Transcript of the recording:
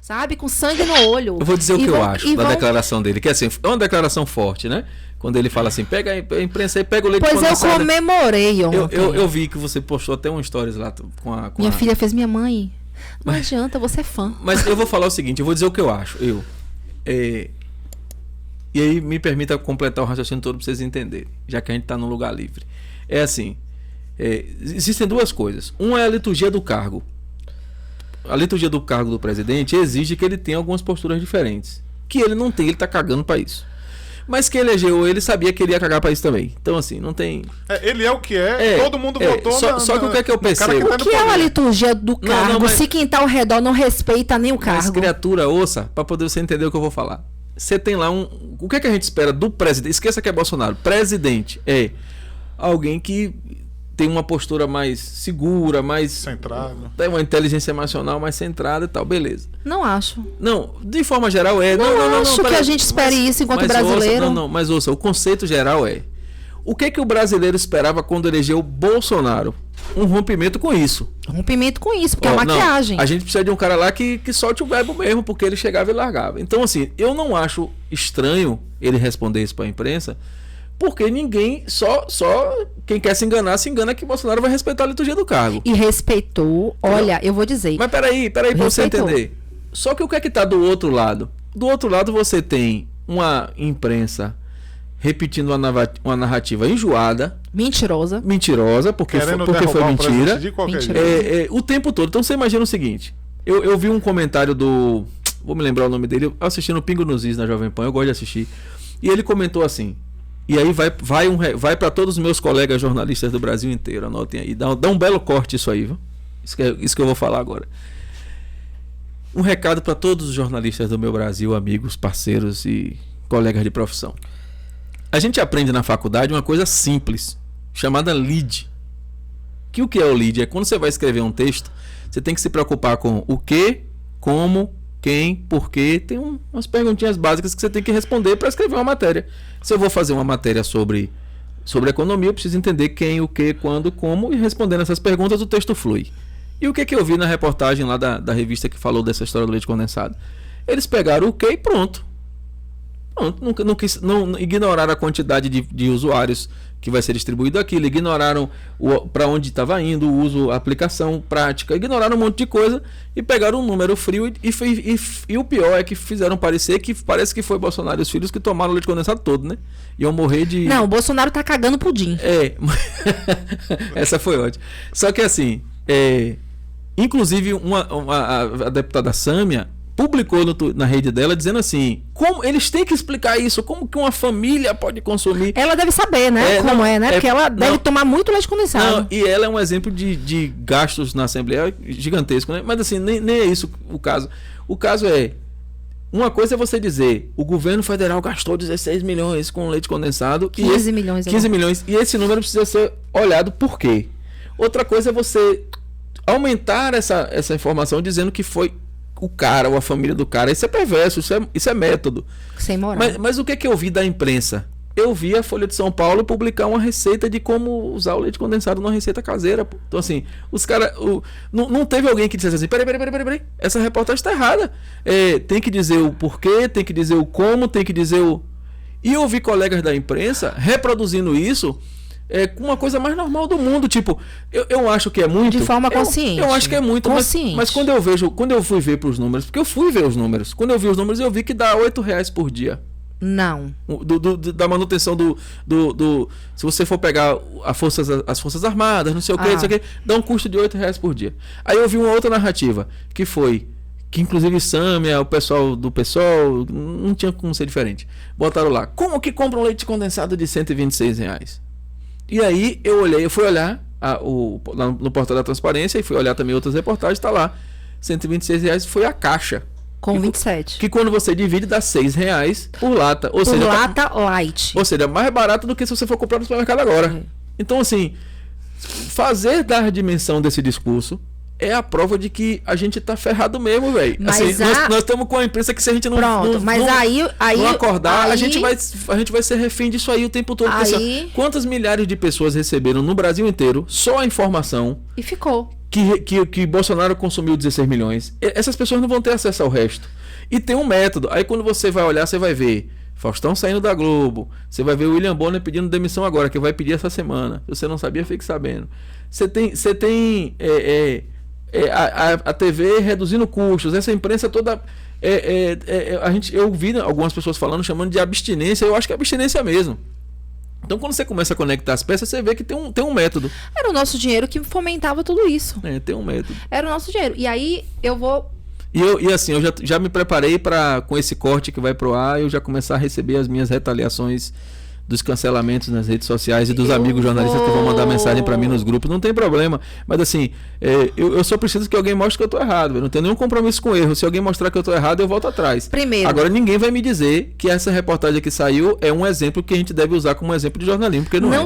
Sabe? Com sangue no olho. Eu vou dizer o que eu acho da declaração dele, que assim, é uma declaração forte, né? Quando ele fala assim, pega a imprensa aí, pega o leite condensado. Pois eu comemorei ontem. Eu vi que você postou até um stories lá com a... Minha filha fez minha mãe. Não adianta, você é fã. Mas eu vou falar o seguinte, eu vou dizer o que eu acho. E aí me permita completar o raciocínio todo para vocês entenderem, já que a gente está num lugar livre. É assim, existem duas coisas. Uma é a liturgia do cargo. A liturgia do cargo do presidente exige que ele tenha algumas posturas diferentes. Que ele não tem, ele está cagando para isso. Mas quem elegeu ele sabia que ele ia cagar para isso também. Então, assim, não tem... ele é o que é, todo mundo votou só que o que é que eu percebo? O que é uma liturgia do cargo se quem está ao redor não respeita nem o cargo? Mas, criatura, ouça, para poder você entender o que eu vou falar. Você tem lá o que é que a gente espera do presidente? Esqueça que é Bolsonaro. Presidente é alguém que tem uma postura mais segura, mais... centrada. Tem uma inteligência emocional mais centrada e tal, beleza. Não acho. Não, de forma geral é... Não acho que a gente espere isso enquanto brasileiro. Mas ouça, o conceito geral é... O que o brasileiro esperava quando elegeu Bolsonaro? Um rompimento com isso. Porque é maquiagem. A gente precisa de um cara lá que solte o verbo mesmo, porque ele chegava e largava. Então, assim, eu não acho estranho ele responder isso para a imprensa, porque ninguém, só quem quer se engana que Bolsonaro vai respeitar a liturgia do cargo. E respeitou, olha, eu vou dizer. Mas peraí, pra você entender. Só que o que é que tá do outro lado? Do outro lado você tem uma imprensa repetindo uma narrativa enjoada. Mentirosa, porque foi mentira. O tempo todo. Então você imagina o seguinte. Eu vi um comentário do... Vou me lembrar o nome dele. Eu assisti no Pingo nos Is na Jovem Pan. Eu gosto de assistir. E ele comentou assim... E aí vai para todos os meus colegas jornalistas do Brasil inteiro. Anotem aí. Dá um belo corte isso aí, viu? Isso que eu vou falar agora. Um recado para todos os jornalistas do meu Brasil, amigos, parceiros e colegas de profissão. A gente aprende na faculdade uma coisa simples, chamada lead. O que é o lead? É quando você vai escrever um texto, você tem que se preocupar com o que, como, quem, porquê. Tem umas perguntinhas básicas que você tem que responder para escrever uma matéria. Se eu vou fazer uma matéria sobre economia, eu preciso entender quem, o que, quando, como, e respondendo essas perguntas o texto flui. E o que eu vi na reportagem lá da revista que falou dessa história do leite condensado? Eles pegaram o que e pronto. Não ignoraram a quantidade de usuários que vai ser distribuído aquilo, ignoraram para onde estava indo, o uso, a aplicação prática, ignoraram um monte de coisa e pegaram um número frio e o pior é que fizeram parecer que parece que foi Bolsonaro e os filhos que tomaram o leite condensado todo, né? Iam morrer de... Não, o Bolsonaro tá cagando pudim. Essa foi ótima. Só que assim, inclusive a deputada Sâmia publicou na rede dela dizendo assim, como eles têm que explicar isso, como que uma família pode consumir. Ela deve saber, né? Porque ela deve tomar muito leite condensado. E ela é um exemplo de gastos na Assembleia gigantesco, né? Mas assim, nem é isso o caso. O caso é, uma coisa é você dizer, o governo federal gastou 16 milhões com leite condensado. 15 milhões. 15 milhões. E esse número precisa ser olhado por quê? Outra coisa é você aumentar essa informação dizendo que foi o cara ou a família do cara. Isso é perverso, isso é método. Sem moral. Mas o que eu vi da imprensa? Eu vi a Folha de São Paulo publicar uma receita de como usar o leite condensado numa receita caseira. Então, assim, os caras... Não teve alguém que dissesse assim, peraí, essa reportagem está errada. Tem que dizer o porquê, tem que dizer o como, tem que dizer o... E eu vi colegas da imprensa reproduzindo isso com uma coisa mais normal do mundo. Tipo, eu acho que é muito... De forma consciente. Eu acho que é muito. Mas quando eu fui ver para os números, porque eu fui ver os números. Quando eu vi os números, eu vi que dá R$8 por dia. Não. Da manutenção se você for pegar as Forças Armadas, não sei o que, dá um custo de R$8 por dia. Aí eu vi uma outra narrativa, que inclusive Sâmia, o pessoal do PSOL, não tinha como ser diferente. Botaram lá, como que compra um leite condensado de R$126? E aí eu fui olhar lá no portal da transparência e fui olhar também outras reportagens, tá lá, R$126 foi a caixa. Com 27. Que quando você divide dá R$6 por lata. Ou seja, lata light. Ou seja, mais barato do que se você for comprar no supermercado agora. Então, assim, fazer dar a dimensão desse discurso é a prova de que a gente tá ferrado mesmo, velho. Assim, nós estamos com a imprensa que se a gente não acordar, a gente vai ser refém disso aí o tempo todo. Quantas milhares de pessoas receberam no Brasil inteiro só a informação? E ficou. que Bolsonaro consumiu 16 milhões. Essas pessoas não vão ter acesso ao resto. E tem um método. Aí quando você vai olhar, você vai ver Faustão saindo da Globo. Você vai ver o William Bonner pedindo demissão agora, que vai pedir essa semana. Se você não sabia, fique sabendo. Você tem a TV reduzindo custos. Essa imprensa toda... eu ouvi algumas pessoas falando, chamando de abstinência. Eu acho que é abstinência mesmo. Então, quando você começa a conectar as peças, você vê que tem um método. Era o nosso dinheiro que fomentava tudo isso. Tem um método. Era o nosso dinheiro. E aí, eu vou... E assim, eu já me preparei para, com esse corte que vai pro ar, eu já começar a receber as minhas retaliações dos cancelamentos nas redes sociais e dos amigos jornalistas que vão mandar mensagem para mim nos grupos. Não tem problema. Mas assim, eu só preciso que alguém mostre que eu tô errado. Eu não tenho nenhum compromisso com erro. Se alguém mostrar que eu tô errado, eu volto atrás. Primeiro. Agora, ninguém vai me dizer que essa reportagem que saiu é um exemplo que a gente deve usar como exemplo de jornalismo. Porque não é.